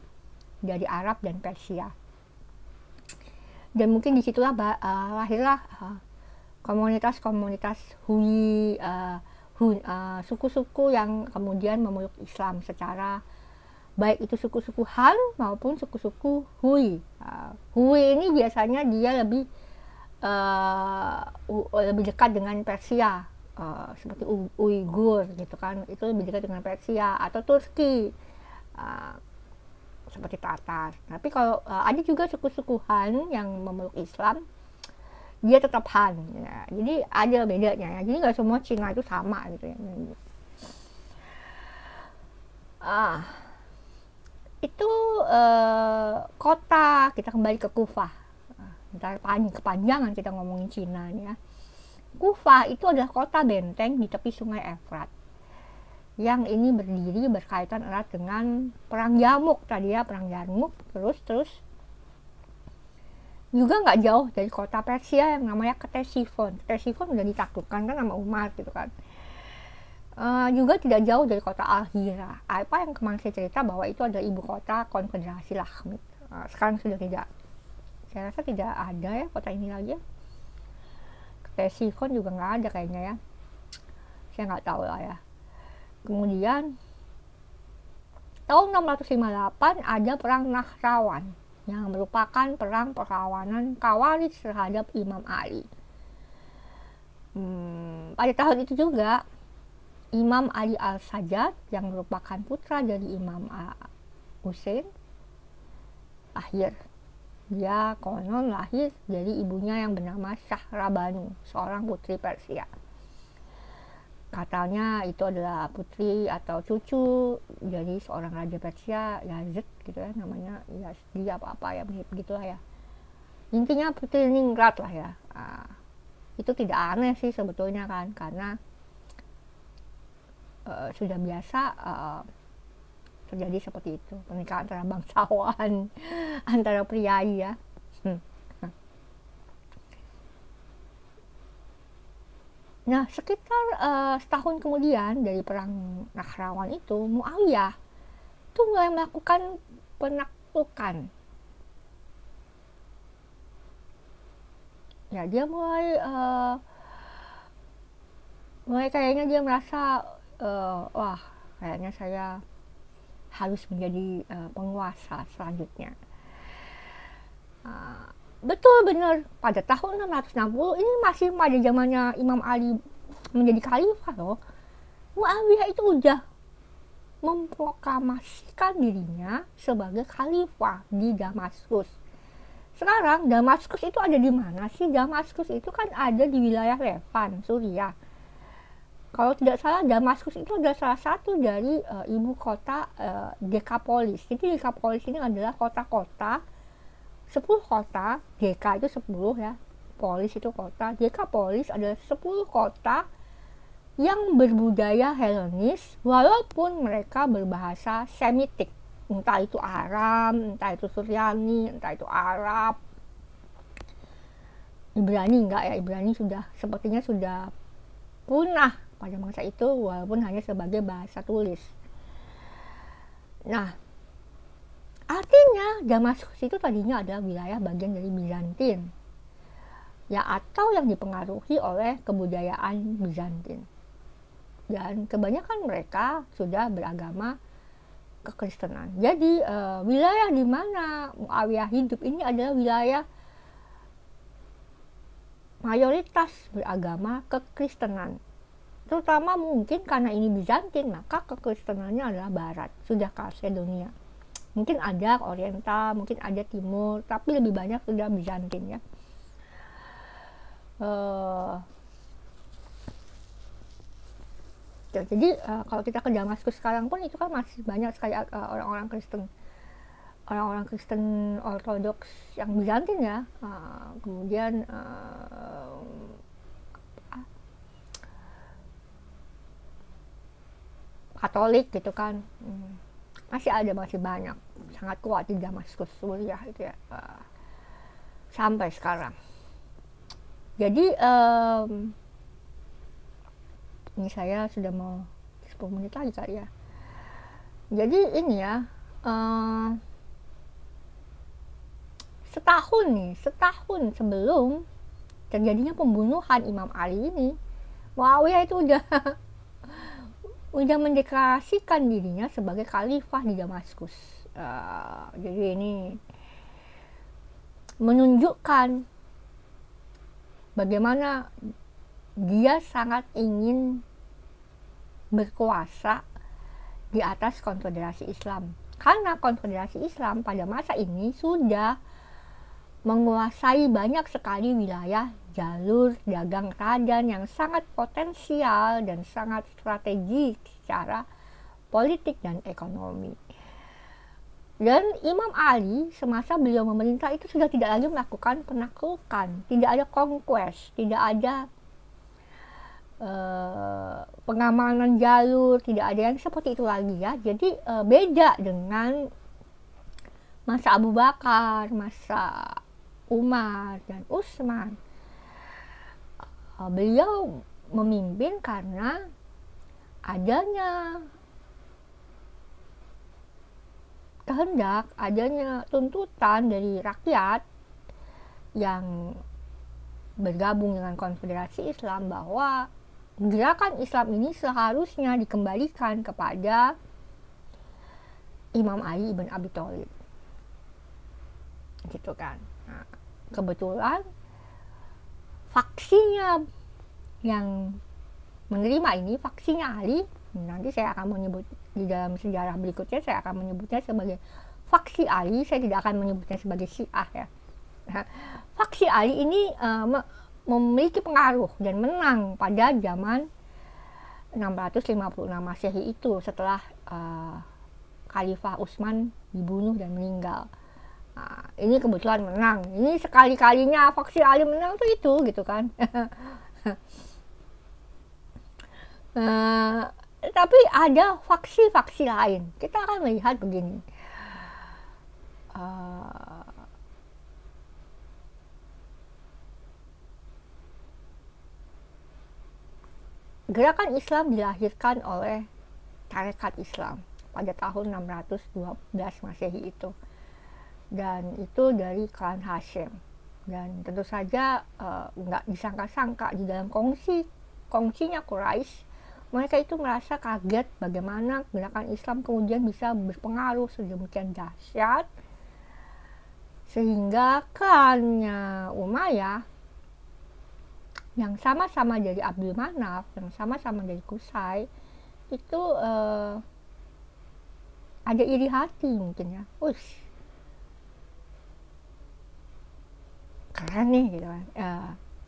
dari Arab dan Persia. Dan mungkin disitulah lahirlah komunitas-komunitas Hui, suku-suku yang kemudian memeluk Islam secara baik itu suku-suku Han maupun suku-suku Hui. Hui ini biasanya dia lebih dekat dengan Persia, seperti Uighur gitu kan, itu lebih dekat dengan Persia, atau Turki seperti Tatar. Tapi kalau ada juga suku-suku Han yang memeluk Islam, dia tetap Han ya. Jadi ada bedanya ya. Jadi nggak semua Cina itu sama gitu ya. Itu kota. Kita kembali ke Kufah. Ntar kepanjangan kita ngomongin Cina nih ya. Kufah itu adalah kota benteng di tepi sungai Efrat. Yang ini berdiri berkaitan erat dengan perang Yarmouk tadi ya, perang Yarmouk. Terus juga nggak jauh dari kota Persia yang namanya Ktesifon. Ktesifon udah ditaklukkan kan sama Umar gitu kan. Juga tidak jauh dari kota Al-Hira. Apa yang kemarin saya cerita bahwa itu adalah ibu kota konfederasi Lakhmid. Sekarang sudah tidak. Saya rasa tidak ada ya kota ini lagi ya. Ktesifon juga nggak ada kayaknya ya. Saya nggak tahu lah ya. Kemudian tahun 658 ada perang Nahrawan yang merupakan perang perlawanan Khawarij terhadap Imam Ali. Pada tahun itu juga Imam Ali Al-Sajjad yang merupakan putra dari Imam Hussein lahir. Dia konon lahir dari ibunya yang bernama Syahrabanu, seorang putri Persia. Katanya itu adalah putri atau cucu dari seorang raja Persia, Yazid gitu ya, namanya Yazdi apa-apa ya, begitulah ya. Intinya putri ningrat lah ya. Itu tidak aneh sih sebetulnya kan, karena sudah biasa terjadi seperti itu, pernikahan antara bangsawan antara priai ya. Nah, sekitar setahun kemudian dari perang Nahrawan itu, Muawiyah itu mulai melakukan penaklukan. Ya, dia mulai kayaknya dia merasa wah, kayaknya saya harus menjadi penguasa selanjutnya. Betul benar, pada tahun 660 ini masih pada zamannya Imam Ali menjadi khalifah loh. Muawiyah itu udah memproklamasikan dirinya sebagai khalifah di Damaskus. Sekarang Damaskus itu ada di mana sih? Damaskus itu kan ada di wilayah Levan, Suriah. Kalau tidak salah, Damaskus itu adalah salah satu dari ibu kota Dekapolis. Jadi Dekapolis ini adalah kota-kota, 10 kota. Deka itu 10 ya, polis itu kota. Dekapolis adalah 10 kota yang berbudaya Helenis, walaupun mereka berbahasa Semitik, entah itu Aram, entah itu Suryani, entah itu Arab. Ibrani enggak ya, Ibrani sudah sepertinya sudah punah pada masa itu, walaupun hanya sebagai bahasa tulis. Nah, artinya Damaskus itu tadinya adalah wilayah bagian dari Bizantin, ya, atau yang dipengaruhi oleh kebudayaan Bizantin. Dan kebanyakan mereka sudah beragama kekristenan. Jadi wilayah di mana Muawiyah hidup ini adalah wilayah mayoritas beragama kekristenan. Terutama mungkin karena ini Bizantin, maka kekristenannya adalah barat, sudah Kalsedonia. Mungkin ada Oriental, mungkin ada Timur, tapi lebih banyak sudah Bizantin ya. Jadi kalau kita ke Damaskus sekarang pun itu kan masih banyak sekali orang-orang Kristen Ortodoks yang Bizantin ya. Kemudian Katolik gitu kan, masih banyak, sangat kuat di Damaskus, Suriah itu ya, sampai sekarang. Jadi ini saya sudah mau 10 menit lagi kali ya. Jadi ini ya, setahun sebelum terjadinya pembunuhan Imam Ali ini, Muawiyah itu udah mendeklarasikan dirinya sebagai khalifah di Damaskus. Jadi ini menunjukkan bagaimana dia sangat ingin berkuasa di atas konfederasi Islam. Karena konfederasi Islam pada masa ini sudah menguasai banyak sekali wilayah jalur dagang radan yang sangat potensial dan sangat strategis secara politik dan ekonomi. Dan Imam Ali semasa beliau memerintah itu sudah tidak lagi melakukan penaklukan, tidak ada conquest, tidak ada pengamanan jalur, tidak ada yang seperti itu lagi ya. Jadi beda dengan masa Abu Bakar, masa Umar dan Utsman. Beliau memimpin karena adanya kehendak, adanya tuntutan dari rakyat yang bergabung dengan konfederasi Islam bahwa gerakan Islam ini seharusnya dikembalikan kepada Imam Ali ibn Abi Thalib, gitu kan. Nah, kebetulan faksinya yang menerima ini, faksinya Ali, nanti saya akan menyebut di dalam sejarah berikutnya, saya akan menyebutnya sebagai faksi Ali, saya tidak akan menyebutnya sebagai Syiah ya. Nah, faksi Ali ini memiliki pengaruh dan menang pada zaman 656 Masehi itu, setelah Khalifah Utsman dibunuh dan meninggal. Nah, ini kebetulan menang. Ini sekali-kalinya faksi Ali menang tuh itu gitu kan. Tapi ada faksi-faksi lain. Kita akan melihat begini. Gerakan Islam dilahirkan oleh tarekat Islam pada tahun 612 Masehi itu, dan itu dari klan Hashim. Dan tentu saja nggak disangka-sangka di dalam kongsinya Quraisy, mereka itu merasa kaget bagaimana gerakan Islam kemudian bisa berpengaruh sedemikian dahsyat sehingga klannya Umayyah yang sama-sama dari Abdul Manaf, yang sama-sama dari Qusay, itu ada iri hati mungkin ya. keren nih gitu kan.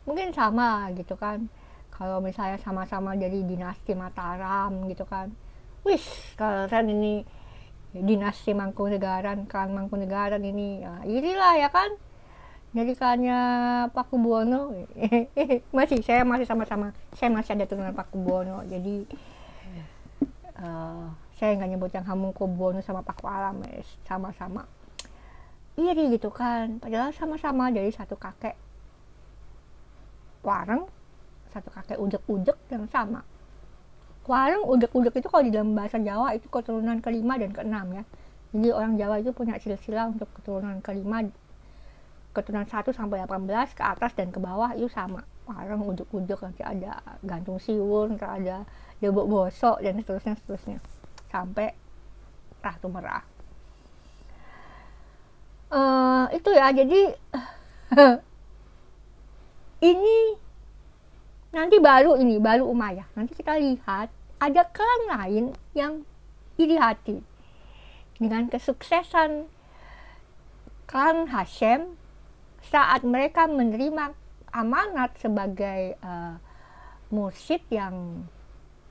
Mungkin sama gitu kan, kalau misalnya sama-sama dari dinasti Mataram gitu kan, wis keren ini dinasti Mangkunegaran, klan Mangkunegaran ini, irilah ya kan, jadikannya Pakubuwono. saya masih sama-sama, saya masih ada turunan Pakubuwono, jadi saya nggak nyebut yang Hamengkubuwono sama Paku Alam, sama-sama iri gitu kan, padahal sama-sama dari satu kakek wareng, satu kakek udek-udek yang sama. Wareng udek-udek itu kalau di dalam bahasa Jawa itu keturunan kelima dan keenam ya, jadi orang Jawa itu punya silsilah untuk keturunan kelima, keturunan 1 sampai 18 ke atas dan ke bawah itu sama. Wareng udek-udek, nanti ada gantung siwun, nanti ada debok bosok dan seterusnya sampai Ratu Merah. Itu ya, jadi ini nanti baru Umayyah. Nanti kita lihat ada klan lain yang iri hati dengan kesuksesan klan Hashim saat mereka menerima amanat sebagai mursyid yang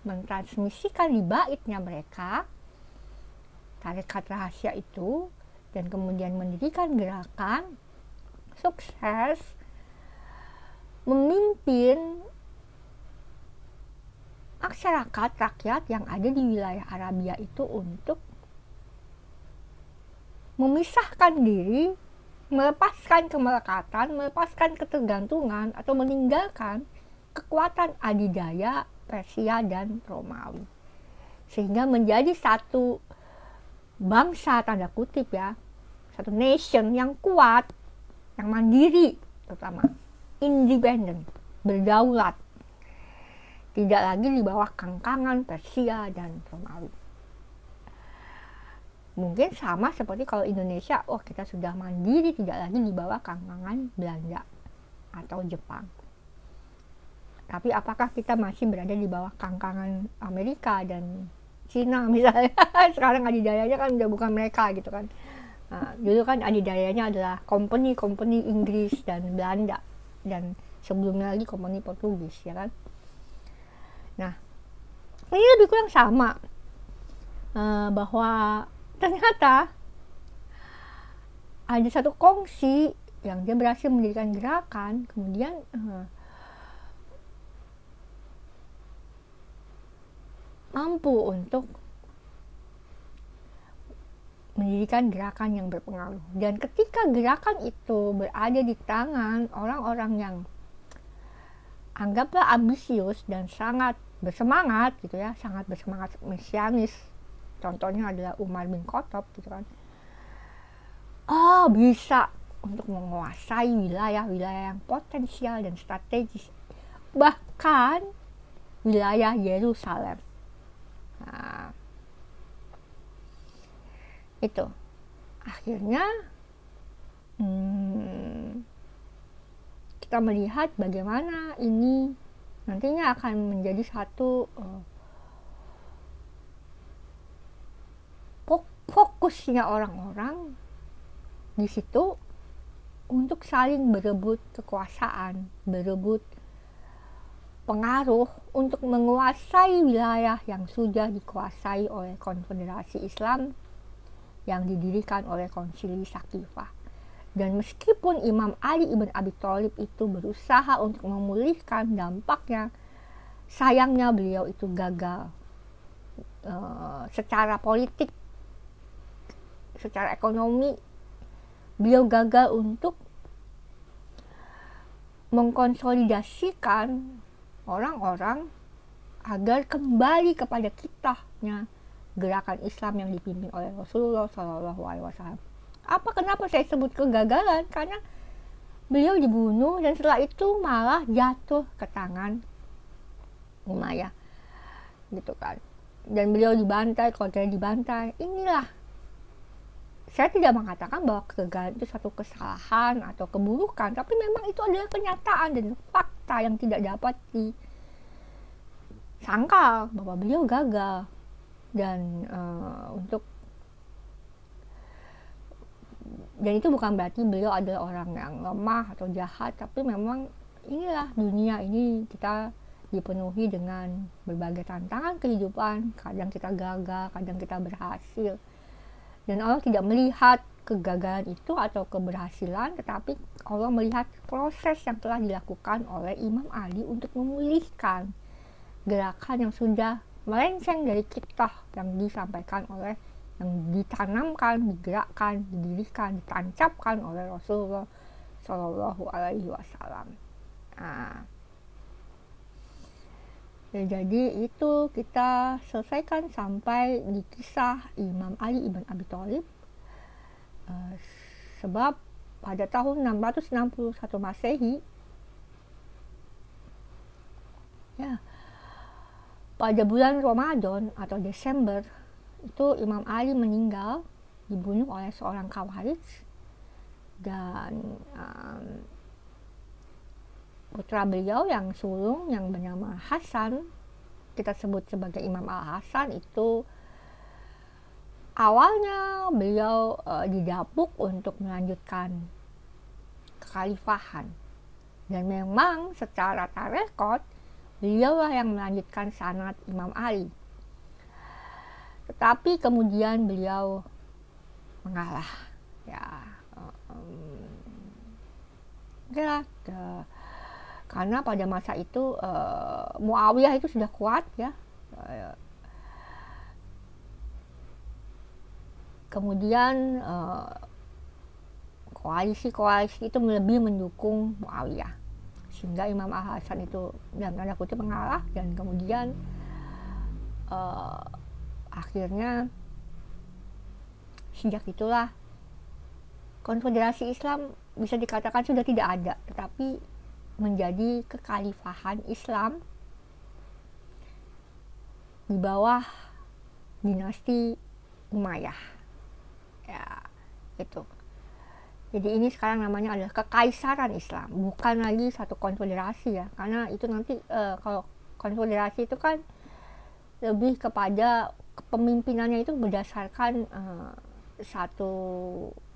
mentransmisikan di baitnya mereka tarekat rahasia itu, dan kemudian mendirikan gerakan sukses memimpin masyarakat rakyat yang ada di wilayah Arabia itu untuk memisahkan diri, melepaskan kemelekatan, melepaskan ketergantungan atau meninggalkan kekuatan adidaya Persia dan Romawi, sehingga menjadi satu bangsa tanda kutip ya, satu nation yang kuat, yang mandiri, terutama independen, berdaulat, tidak lagi di bawah kangkangan Persia dan Romawi. Mungkin sama seperti kalau Indonesia, kita sudah mandiri, tidak lagi di bawah kangkangan Belanda atau Jepang. Tapi apakah kita masih berada di bawah kangkangan Amerika dan Cina misalnya? Sekarang adidayanya kan udah bukan mereka gitu kan. Dulu kan adidayanya adalah company Inggris dan Belanda, dan sebelumnya lagi company Portugis ya kan. Nah, ini lebih kurang sama, bahwa ternyata ada satu kongsi yang dia berhasil mendirikan gerakan, kemudian mampu untuk mendirikan gerakan yang berpengaruh. Dan ketika gerakan itu berada di tangan orang-orang yang anggaplah ambisius dan sangat bersemangat gitu ya, sangat bersemangat mesianis, contohnya adalah Umar bin Khattab gitu kan, bisa untuk menguasai wilayah-wilayah yang potensial dan strategis, bahkan wilayah Yerusalem. Nah, itu akhirnya kita melihat bagaimana ini nantinya akan menjadi satu fokusnya orang-orang di situ untuk saling berebut kekuasaan, berebut pengaruh untuk menguasai wilayah yang sudah dikuasai oleh Konfederasi Islam yang didirikan oleh Konsili Sakifah. Dan meskipun Imam Ali ibn Abi Thalib itu berusaha untuk memulihkan dampaknya, sayangnya beliau itu gagal secara politik, secara ekonomi. Beliau gagal untuk mengkonsolidasikan orang-orang agar kembali kepada kitabnya gerakan Islam yang dipimpin oleh Rasulullah SAW. Kenapa saya sebut kegagalan? Karena beliau dibunuh dan setelah itu malah jatuh ke tangan Umayyah, gitu kan. Dan beliau dibantai, keluarganya dibantai. Inilah, saya tidak mengatakan bahwa kegagalan itu satu kesalahan atau keburukan, tapi memang itu adalah kenyataan dan fakta yang tidak dapat disangkal bahwa beliau gagal. Dan untuk Dan itu bukan berarti beliau adalah orang yang lemah atau jahat, tapi memang inilah dunia ini, kita dipenuhi dengan berbagai tantangan kehidupan. Kadang kita gagal, kadang kita berhasil. Dan Allah tidak melihat kegagalan itu atau keberhasilan, tetapi Allah melihat proses yang telah dilakukan oleh Imam Ali untuk memulihkan gerakan yang sudah melenceng dari kitab yang disampaikan oleh, yang ditanamkan, digerakkan, didirikan, ditancapkan oleh Rasulullah Shallallahu Alaihi Wasallam. Nah, ya, jadi itu kita selesaikan sampai di kisah Imam Ali ibn Abi Thalib. Sebab pada tahun 661 Masehi, ya, pada bulan Ramadan atau Desember, itu Imam Ali meninggal, dibunuh oleh seorang Khawarij. Dan putra beliau yang sulung yang bernama Hasan, kita sebut sebagai Imam Al-Hasan, itu awalnya beliau didapuk untuk melanjutkan kekhalifahan. Dan memang secara tarekat beliaulah yang melanjutkan sanad Imam Ali. Tetapi kemudian beliau mengalah, ya, karena pada masa itu Muawiyah itu sudah kuat, ya. Kemudian koalisi-koalisi itu lebih mendukung Muawiyah, sehingga Imam Al-Hasan itu dalam tanda kutip mengalah. Dan kemudian akhirnya sejak itulah konfederasi Islam bisa dikatakan sudah tidak ada, tetapi menjadi kekhalifahan Islam di bawah dinasti Umayyah, ya, itu. Jadi ini sekarang namanya adalah kekaisaran Islam, bukan lagi satu konfederasi, ya, karena itu nanti kalau konfederasi itu kan lebih kepada kepemimpinannya itu berdasarkan satu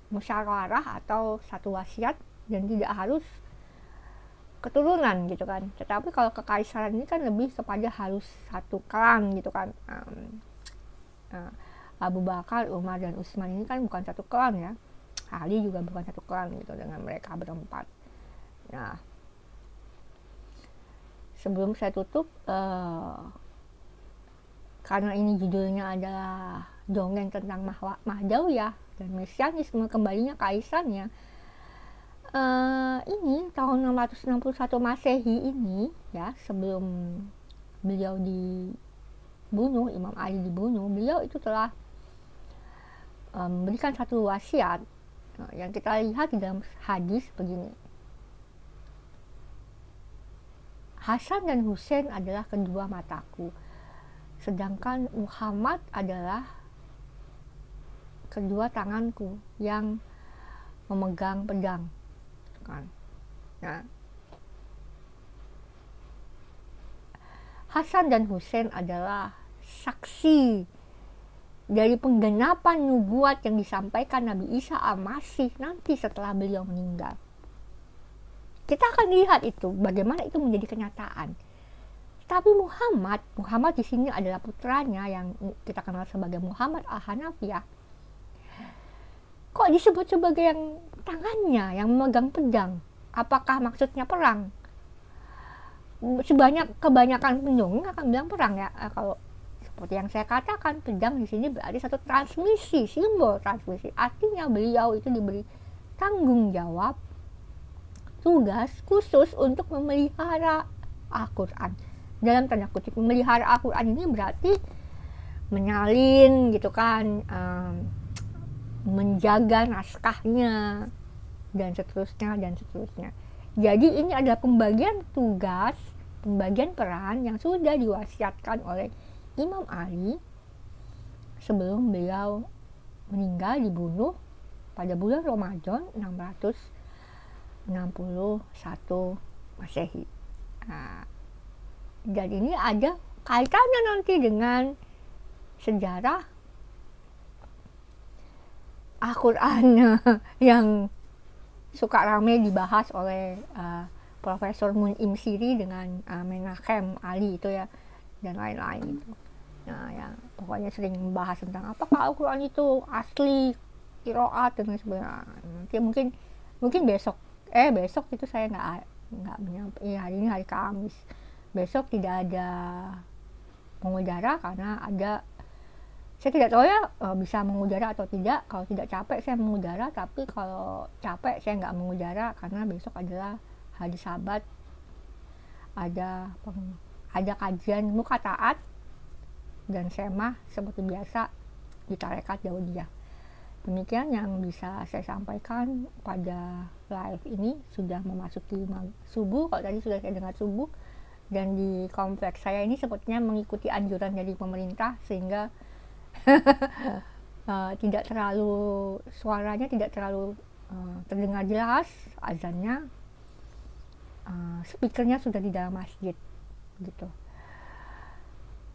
musyawarah atau satu wasiat, dan tidak harus keturunan gitu kan. Tetapi kalau kekaisaran ini kan lebih kepada harus satu klan gitu kan. Abu Bakar, Umar, dan Utsman ini kan bukan satu klan, ya. Ali juga bukan satu klan gitu dengan mereka berempat. Nah, sebelum saya tutup, karena ini judulnya adalah dongeng tentang Mahdawiyah dan Mesianisme, kembalinya kaisannya, ini tahun 661 Masehi ini, ya, sebelum beliau dibunuh, Imam Ali dibunuh, beliau itu telah memberikan satu wasiat yang kita lihat di dalam hadis begini. Hasan dan Husain adalah kedua mataku, sedangkan Muhammad adalah kedua tanganku yang memegang pedang. Nah, Hasan dan Husain adalah saksi dari penggenapan nubuat yang disampaikan Nabi Isa Al-Masih nanti setelah beliau meninggal. Kita akan lihat itu, bagaimana itu menjadi kenyataan. Tapi Muhammad di sini adalah putranya yang kita kenal sebagai Muhammad Al-Hanafiyah. Kok disebut sebagai yang tangannya yang memegang pedang? Apakah maksudnya perang? Kebanyakan pendongeng akan bilang perang, ya. Kalau seperti yang saya katakan, pedang di sini berarti satu transmisi, simbol transmisi. Artinya beliau itu diberi tanggung jawab, tugas khusus untuk memelihara Al-Quran. Dalam tanda kutip, memelihara Al-Quran ini berarti menyalin gitu kan, menjaga naskahnya, dan seterusnya. Jadi ini adalah pembagian tugas, pembagian peran yang sudah diwasiatkan oleh Imam Ali sebelum beliau meninggal, dibunuh pada bulan Ramadan 661 Masehi. Nah, dan ini ada kaitannya nanti dengan sejarah Al-Quran yang suka rame dibahas oleh Profesor Mun'im Siri dengan Menachem Ali itu ya, dan lain-lain itu. Nah ya pokoknya sering membahas tentang apakah Al-Quran itu asli, qiraat dan sebagainya. Nanti mungkin besok itu saya nggak menyampaikan, hari ini hari Kamis, besok tidak ada mengudara karena saya tidak tahu ya bisa mengudara atau tidak. Kalau tidak capek saya mengudara, tapi kalau capek saya nggak mengudara karena besok adalah hari Sabat, ada kajian Muqatta'at dan semah seperti biasa di Tarekat Yaudiyah. Demikian yang bisa saya sampaikan pada live ini. Sudah memasuki subuh, kalau tadi sudah saya dengar subuh, dan di kompleks saya ini sepertinya mengikuti anjuran dari pemerintah sehingga tidak terlalu, suaranya tidak terlalu terdengar jelas azannya. Speakernya sudah di dalam masjid gitu.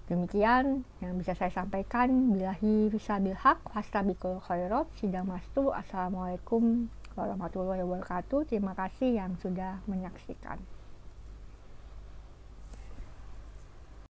Demikian yang bisa saya sampaikan. Billahi fisabil haq fastabiqul khairat. Sidang mastu. Assalamualaikum warahmatullahi wabarakatuh. Terima kasih yang sudah menyaksikan.